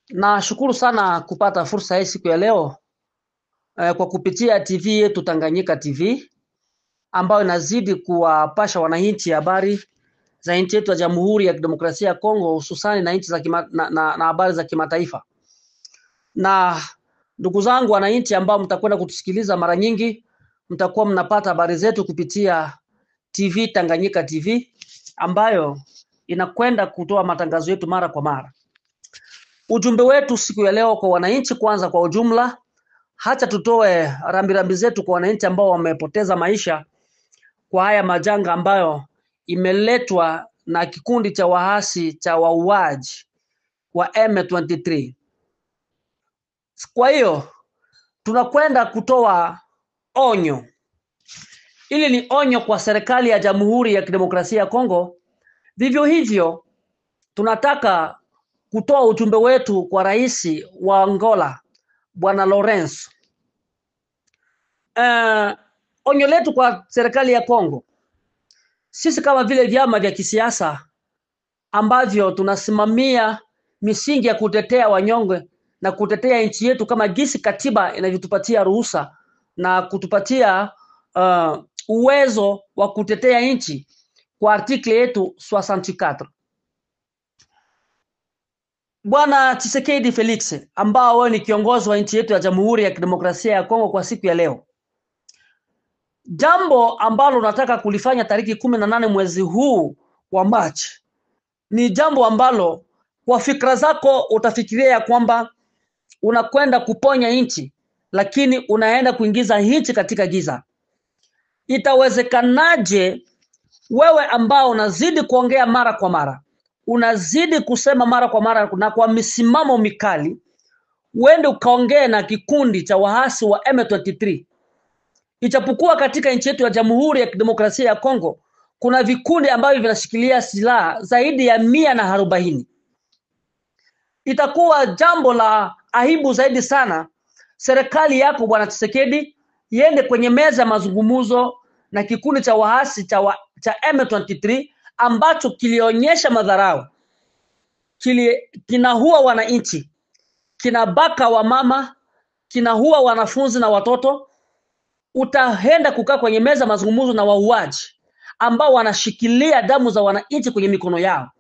Nashukuru sana kupata fursa hii siku ya leo kwa kupitia TV yetu Tanganyika TV ambayo inazidi kuwapasha wananchi habari za nchi yetu ya Jamhuri ya Kidemokrasia ya Kongo, hususani na nchi za na habari za kimataifa. Na ndugu zangu wananchi ambao mtakwenda kutusikiliza mara nyingi, mtakuwa mnapata habari zetu kupitia TV Tanganyika TV ambayo inakwenda kutoa matangazo yetu mara kwa mara. Ujumbe wetu siku ya leo kwa wananchi, kwanza kwa ujumla, hata tutoe rambirambi zetu kwa wananchi ambao wamepoteza maisha kwa haya majanga ambayo imeletwa na kikundi cha waasi cha wauaji wa M23. Kwa hiyo tunakwenda kutoa onyo. Ili ni onyo kwa serikali ya Jamhuri ya Kidemokrasia ya Kongo. Vivyo hivyo tunataka kutoa ujumbe wetu kwa rais wa Angola Bwana Lourenço. Onyo letu kwa serikali ya Kongo. Sisi kama vile vyama vya kisiasa ambavyo tunasimamia misingi ya kutetea wanyonge na kutetea nchi yetu kama gisi katiba inavyotupatia ruhusa na kutupatia uwezo wa kutetea nchi kwa artikli yetu 64. Bwana Tshisekedi Felix ambao wewe ni kiongozi wa nchi yetu ya Jamhuri ya Kidemokrasia ya Kongo kwa siku ya leo, jambo ambalo nataka kulifanya tariki 18 mwezi huu wa Machi ni jambo ambalo kwa fikra zako utafikiria ya kwamba unakwenda kuponya nchi, lakini unaenda kuingiza nchi katika giza. Itawezekanaje wewe ambao unazidi kuongea mara kwa mara, unazidi kusema mara kwa mara na kwa misimamo mikali, uende ukaongea na kikundi cha waasi wa M23? Ijapokuwa katika nchi yetu ya Jamhuri ya Kidemokrasia ya Kongo kuna vikundi ambavyo vinashikilia silaha zaidi ya 140. Itakuwa jambo la aibu zaidi sana serikali yako Bwana Tshisekedi iende kwenye meza mazungumzo na kikundi cha waasi cha M23 ambacho kilionyesha madharau, kinahua wananchi, kinabaka wa mama, kinahua wanafunzi na watoto. Utaenda kukaa kwenye meza mazungumzo na wauaji ambao wanashikilia damu za wananchi kwenye mikono yao.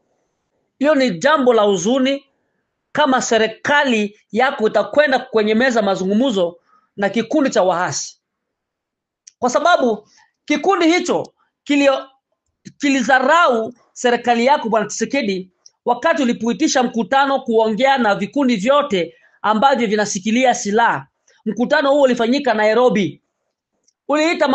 Hiyo ni jambo la huzuni kama serikali yako itakwenda kwenye meza mazungumzo na kikundi cha waasi, kwa sababu kikundi hicho kilizarau serikali yako Bwana Tshisekedi wakati ulipoitisha mkutano kuongea na vikundi vyote ambavyo vinasikilia silaha. Mkutano huo ulifanyika Nairobi. Uliita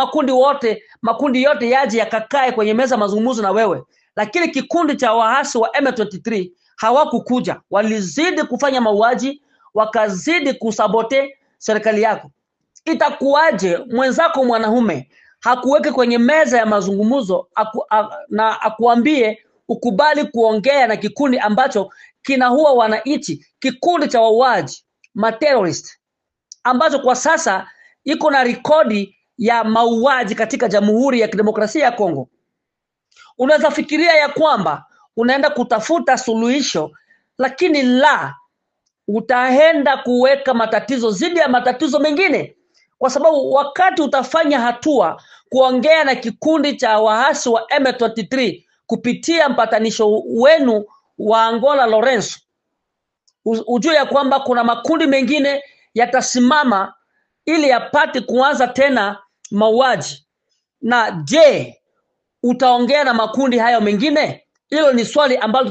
makundi yote yaje yakakae kwenye meza mazungumzo na wewe, lakini kikundi cha waasi wa M23 hawakukuja. Walizidi kufanya mauaji, wakazidi kusabote serikali yako. Itakuwaje mwenzako mwanaume hakuweke kwenye meza ya mazungumzo na akuambie ukubali kuongea na kikundi ambacho kinahua wananchi, kikundi cha wauaji terrorist ambacho kwa sasa iko na rekodi ya mauaji katika Jamhuri ya Kidemokrasia ya Kongo? Unaweza fikiria ya kwamba unaenda kutafuta suluhisho, lakini utaenda kuweka matatizo zidi ya matatizo mengine, kwa sababu wakati utafanya hatua kuongea na kikundi cha waasi wa M23 kupitia mpatanisho wenu wa Angola Lourenço, ujue ya kwamba kuna makundi mengine yatasimama ili yapate kuanza tena mauaji. Na je, utaongea na makundi hayo mengine? Hilo ni swali ambalo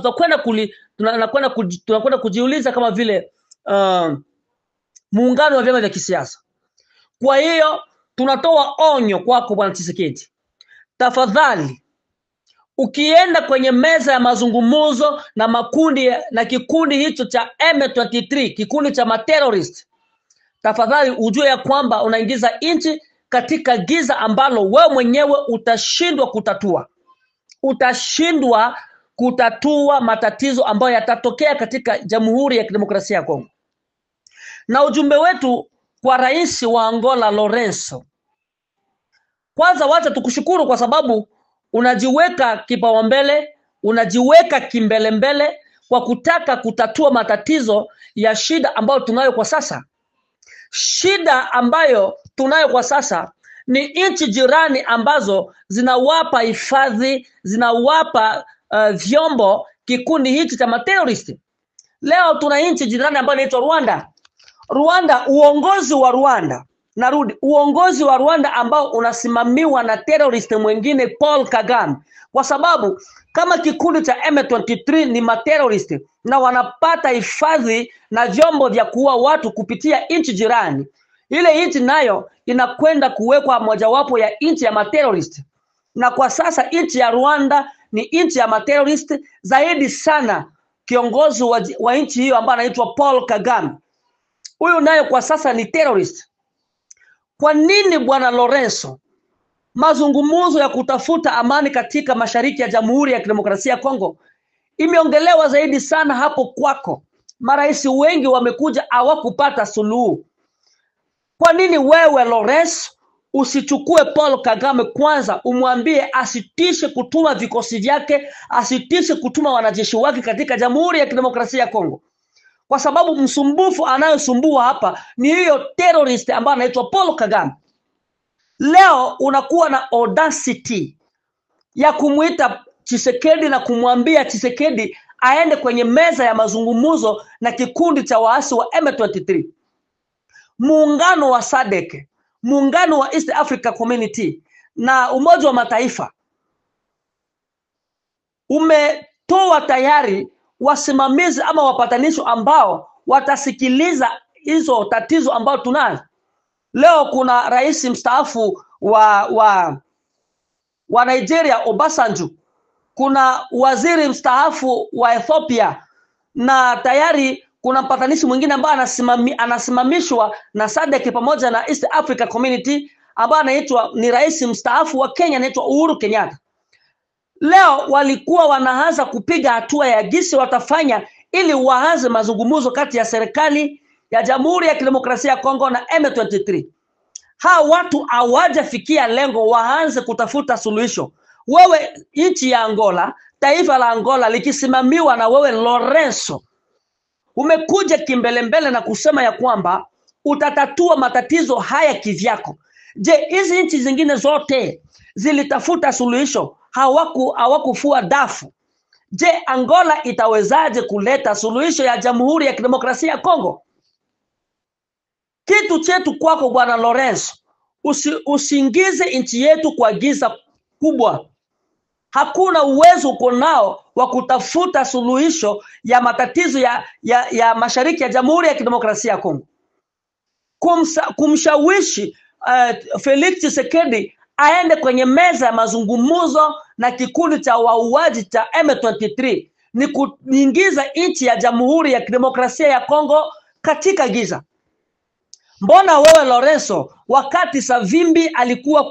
tunakwenda kujiuliza kama vile muungano wa vyama vya kisiasa. Kwa hiyo tunatoa onyo kwako Bwana Tshisekedi. Tafadhali ukienda kwenye meza ya mazungumzo na kikundi hicho cha M23, kikundi cha terrorist, tafadhali ujue ya kwamba unaingiza nchi katika giza ambalo wewe mwenyewe utashindwa kutatua matatizo ambayo yatatokea katika Jamhuri ya Kidemokrasia ya Kongo. Na ujumbe wetu kwa rais wa Angola Lourenço, kwanza wacha tukushukuru kwa sababu unajiweka kipaumbele, unajiweka kimbelembele kwa kutaka kutatua matatizo ya shida ambayo tunayo kwa sasa. Shida ambayo tunayo kwa sasa ni nchi jirani ambazo zinawapa hifadhi, zinawapa vyombo kikundi hichi cha materrorist. Leo tuna nchi jirani ambayo inaitwa Rwanda. Uongozi wa Rwanda ambao unasimamiwa na terrorist mwingine Paul Kagame, kwa sababu kama kikundi cha M23 ni materrorist na wanapata hifadhi na vyombo vya kuua watu kupitia nchi jirani, ile nchi nayo inakwenda kuwekwa mojawapo ya nchi ya materrorist. Na kwa sasa nchi ya Rwanda ni nchi ya materrorist zaidi sana. Kiongozi wa nchi hiyo ambaye anaitwa Paul Kagame, huyu nayo kwa sasa ni terrorist. Kwa nini Bwana Lorenzo mazungumzo ya kutafuta amani katika mashariki ya Jamhuri ya Kidemokrasia ya Kongo imeongelewa zaidi sana hapo kwako? Marais wengi wamekuja hawakupata suluhu. Kwa nini wewe Lorenzo usichukue Paul Kagame kwanza, umwambie asitishe kutuma vikosi vyake, asitishe kutuma wanajeshi wake katika Jamhuri ya Kidemokrasia ya Kongo? Kwa sababu msumbufu anayosumbua hapa ni hiyo terrorist ambaye anaitwa Paul Kagame. Leo unakuwa na audacity ya kumuita Tshisekedi na kumwambia Tshisekedi aende kwenye meza ya mazungumzo na kikundi cha waasi wa M23. Muungano wa SADC, muungano wa East Africa Community na Umoja wa Mataifa umetoa tayari wasimamizi ama wapatanisho ambao watasikiliza hizo tatizo ambao tunazo. Leo kuna rais mstaafu wa Nigeria Obasanjo, kuna waziri mstaafu wa Ethiopia, na tayari kuna mpatanishi mwingine ambaye anasimamishwa na SADC pamoja na East Africa Community ambaye anaitwa ni rais mstaafu wa Kenya anaitwa Uhuru Kenyatta. Leo walikuwa wanaanza kupiga hatua ya jinsi watafanya ili waanze mazungumzo kati ya serikali ya Jamhuri ya Kidemokrasia ya Kongo na M23. Hao watu hawajafikia lengo waanze kutafuta suluhisho. Wewe nchi ya Angola, taifa la Angola likisimamiwa na wewe Lorenzo, umekuja kimbelembele na kusema ya kwamba utatatua matatizo haya kivyako. Je, hizi nchi zingine zote zilitafuta suluhisho, hawakufua dafu? Je, Angola itawezaje kuleta suluhisho ya Jamhuri ya Kidemokrasia ya Kongo? Kitu chetu kwako Bwana Lorenzo, usiingize nchi yetu kwa giza kubwa. Hakuna uwezo uko nao wa kutafuta suluhisho ya matatizo ya mashariki ya Jamhuri ya Kidemokrasia ya Kongo. Kumshawishi Felix Tshisekedi aende kwenye meza ya mazungumzo na kikundi cha wauaji cha M23 ni kuingiza nchi ya Jamhuri ya Kidemokrasia ya Kongo katika giza. Mbona wewe Lorenzo, wakati Savimbi alikuwa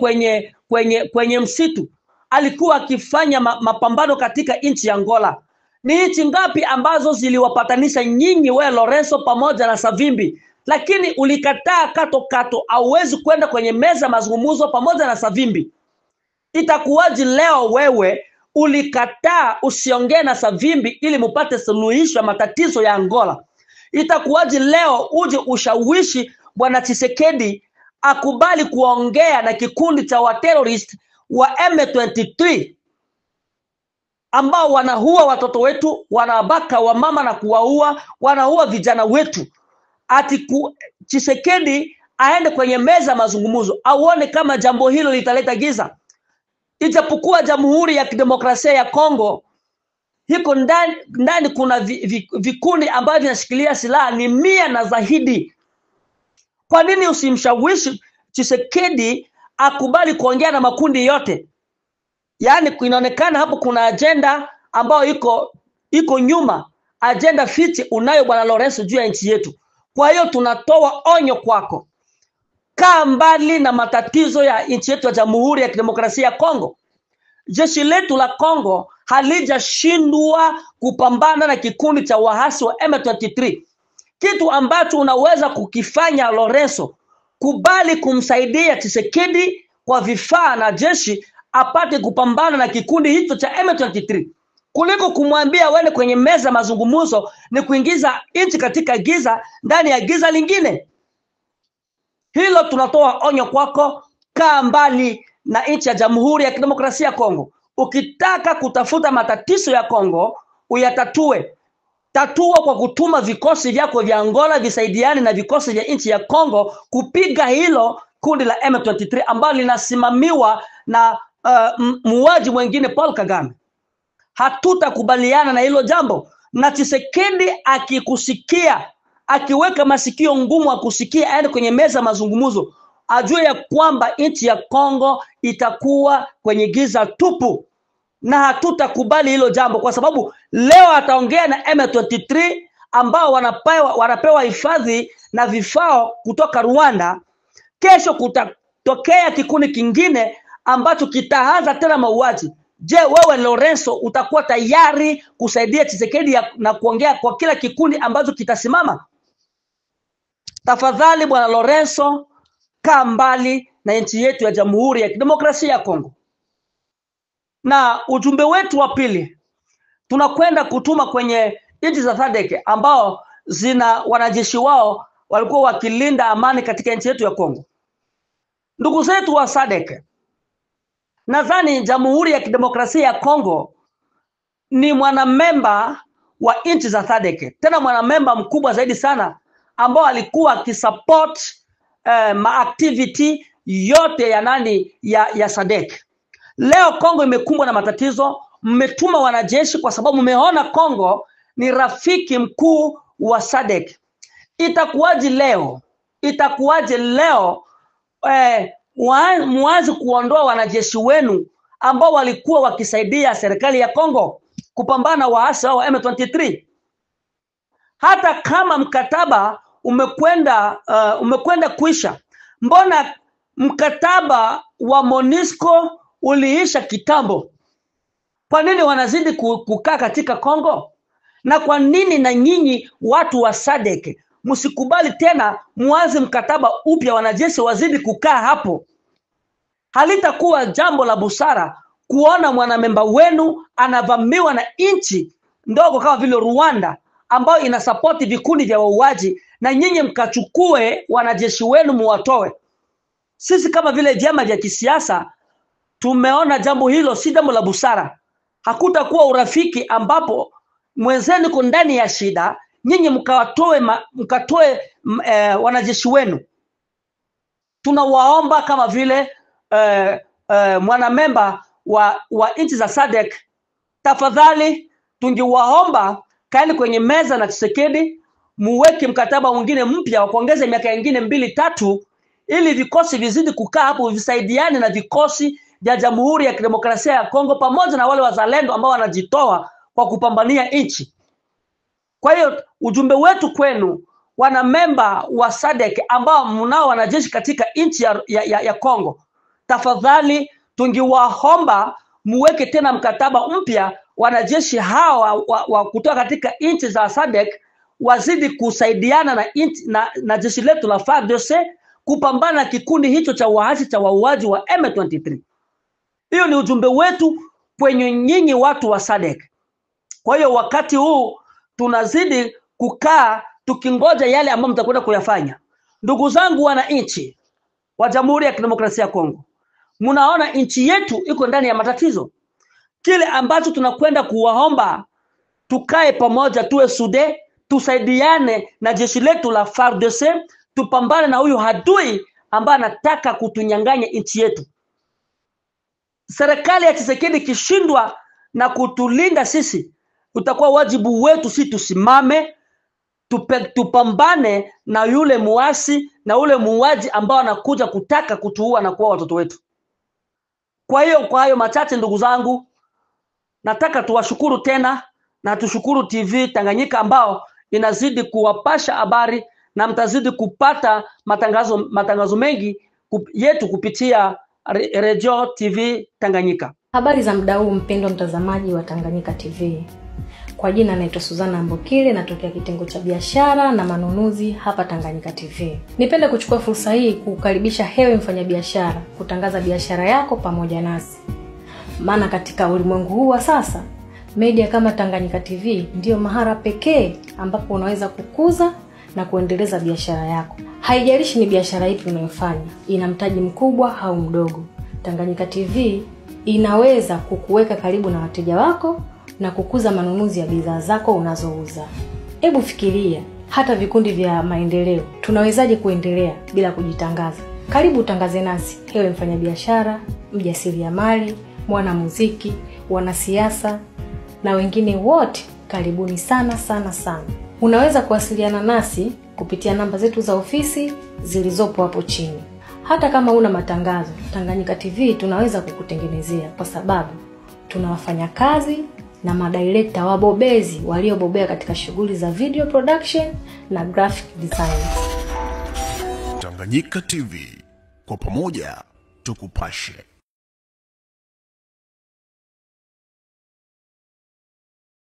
kwenye msitu, alikuwa akifanya mapambano katika nchi ya Angola, ni nchi ngapi ambazo ziliwapatanisha nyinyi wewe Lorenzo pamoja na Savimbi? Lakini ulikataa kato, hauwezi kwenda kwenye meza mazungumzo pamoja na Savimbi. Itakuwaje leo wewe ulikataa usiongee na Savimbi ili mupate suluhisho ya matatizo ya Angola? Itakuwaje leo uje ushawishi Bwana Tshisekedi akubali kuongea na kikundi cha waterrorist wa M23 ambao wanaua watoto wetu, wanabaka wamama na kuwaua, wanaua vijana wetu? Ati Tshisekedi aende kwenye meza mazungumzo, aone kama jambo hilo litaleta giza? Ijapokuwa Jamhuri ya Kidemokrasia ya Kongo hiko ndani kuna vikundi ambavyo vinashikilia silaha ni 100 na zaidi. Kwa nini usimshawishi Tshisekedi akubali kuongea na makundi yote? Yaani inaonekana hapo kuna agenda ambayo iko nyuma, agenda fiche unayo Bwana Lorenzo juu ya nchi yetu. Kwa hiyo tunatoa onyo kwako, kaa mbali na matatizo ya nchi yetu ya Jamhuri ya Kidemokrasia ya Kongo. Jeshi letu la Kongo halijashindwa kupambana na kikundi cha waasi wa M23. Kitu ambacho unaweza kukifanya Lorenzo, kubali kumsaidia Tshisekedi kwa vifaa na jeshi apate kupambana na kikundi hicho cha M23. kuliko kumwambia wende kwenye meza mazungumzo ni kuingiza nchi katika giza ndani ya giza lingine. Hilo tunatoa onyo kwako, kaa mbali na nchi ya Jamhuri ya Kidemokrasia ya Kongo. Ukitaka kutafuta matatizo ya Kongo, uyatatue. Tatua kwa kutuma vikosi vyako vya Angola visaidiane na vikosi vya nchi ya Kongo kupiga hilo kundi la M23 ambalo linasimamiwa na muuaji mwingine Paul Kagame. Hatutakubaliana na hilo jambo. Na Tshisekedi akikusikia, akiweka masikio ngumu akusikia, aende kwenye meza mazungumzo, ajue ya kwamba nchi ya Kongo itakuwa kwenye giza tupu. Na hatutakubali hilo jambo, kwa sababu leo ataongea na M23 ambao wanapewa hifadhi na vifaa kutoka Rwanda. Kesho kutatokea kikundi kingine ambacho kitaanza tena mauaji. Je, wewe Lorenzo utakuwa tayari kusaidia Tshisekedi na kuongea kwa kila kikundi ambacho kitasimama? Tafadhali bwana Lorenzo, kaa mbali na nchi yetu ya Jamhuri ya Kidemokrasia ya Kongo. Na ujumbe wetu wa pili tunakwenda kutuma kwenye nchi za SADC ambao zina wanajeshi wao walikuwa wakilinda amani katika nchi yetu ya Kongo. Ndugu zetu wa SADC, nadhani Jamhuri ya Kidemokrasia ya Kongo ni mwanamemba wa nchi za SADC, tena mwanamemba mkubwa zaidi sana ambao alikuwa akisupport activity yote ya SADC. Leo Kongo imekumbwa na matatizo, mmetuma wanajeshi kwa sababu mmeona Kongo ni rafiki mkuu wa SADC. Itakuwaje leo muanze kuondoa wanajeshi wenu ambao walikuwa wakisaidia serikali ya Kongo kupambana waasi wa M23? Hata kama mkataba umekwenda kuisha, mbona mkataba wa MONUSCO uliisha kitambo? Kwa nini wanazidi kukaa katika Kongo? Na kwa nini na nyinyi watu wa SADC msikubali tena muanze mkataba upya, wanajeshi wazidi kukaa hapo? Halitakuwa jambo la busara kuona mwanamemba wenu anavamiwa na nchi ndogo kama vile Rwanda ambayo inasapoti vikundi vya wauaji, na nyinyi mkachukue wanajeshi wenu muwatoe. Sisi kama vile vyama vya kisiasa tumeona jambo hilo si jambo la busara. Hakutakuwa urafiki ambapo mwenzenu yuko ndani ya shida, nyinyi mkatoe wanajeshi wenu. Tunawaomba kama vile mwanamemba wa nchi za SADC, tafadhali tungewaomba kaeni kwenye meza na Tshisekedi, muweke mkataba mwingine mpya wa kuongeza miaka mingine 2-3 ili vikosi vizidi kukaa hapo visaidiane na vikosi vya Jamhuri ya Kidemokrasia ya Kongo pamoja na wale wazalendo ambao wanajitoa kwa kupambania nchi. Kwa hiyo ujumbe wetu kwenu wanamemba wa SADC ambao mnao wanajeshi katika nchi ya Kongo, tafadhali tungewaomba muweke tena mkataba mpya, wanajeshi hawa wa kutoka katika nchi za SADC wazidi kusaidiana na jeshi letu la FARDC kupambana kikundi hicho cha waasi cha wauaji wa M23. Hiyo ni ujumbe wetu kwenye nyinyi watu wa SADC. Kwa hiyo wakati huu tunazidi kukaa tukingoja yale ambayo mtakwenda kuyafanya. Ndugu zangu wananchi wa Jamhuri ya Kidemokrasia ya Kongo, mnaona nchi yetu iko ndani ya matatizo. Kile ambacho tunakwenda kuwaomba, tukae pamoja, tuwe sude, tusaidiane na jeshi letu la FARDC, tupambane na huyu adui ambaye anataka kutunyang'anya nchi yetu. Serikali ya Tshisekedi kishindwa na kutulinda sisi, utakuwa wajibu wetu sisi tusimame, tupambane na yule muasi na yule muuaji ambao anakuja kutaka kutuua na kuua watoto wetu. Kwa hiyo machache ndugu zangu, nataka tuwashukuru tena na tushukuru TV Tanganyika ambao inazidi kuwapasha habari, na mtazidi kupata matangazo mengi yetu kupitia Radio TV Tanganyika. Habari za muda huu mpendwa mtazamaji wa Tanganyika TV. Kwa jina naitwa Suzana Ambokile, natokea kitengo cha biashara na manunuzi hapa Tanganyika TV. Nipende kuchukua fursa hii kukaribisha hewe mfanyabiashara kutangaza biashara yako pamoja nasi. Maana katika ulimwengu huu wa sasa Media kama Tanganyika TV ndiyo mahara pekee ambapo unaweza kukuza na kuendeleza biashara yako. Haijalishi ni biashara ipi unayofanya, ina mtaji mkubwa au mdogo. Tanganyika TV inaweza kukuweka karibu na wateja wako na kukuza manunuzi ya bidhaa zako unazouza. Hebu fikiria, hata vikundi vya maendeleo tunawezaje kuendelea bila kujitangaza? Karibu utangaze nasi, ewe mfanyabiashara, mjasiriamali, mwanamuziki, wanasiasa na wengine wote. Karibuni sana sana sana. Unaweza kuwasiliana nasi kupitia namba zetu za ofisi zilizopo hapo chini. Hata kama una matangazo, Tanganyika TV tunaweza kukutengenezea, kwa sababu tunawafanya kazi na madirector wabobezi waliobobea katika shughuli za video production na graphic design. Tanganyika TV, kwa pamoja tukupashe.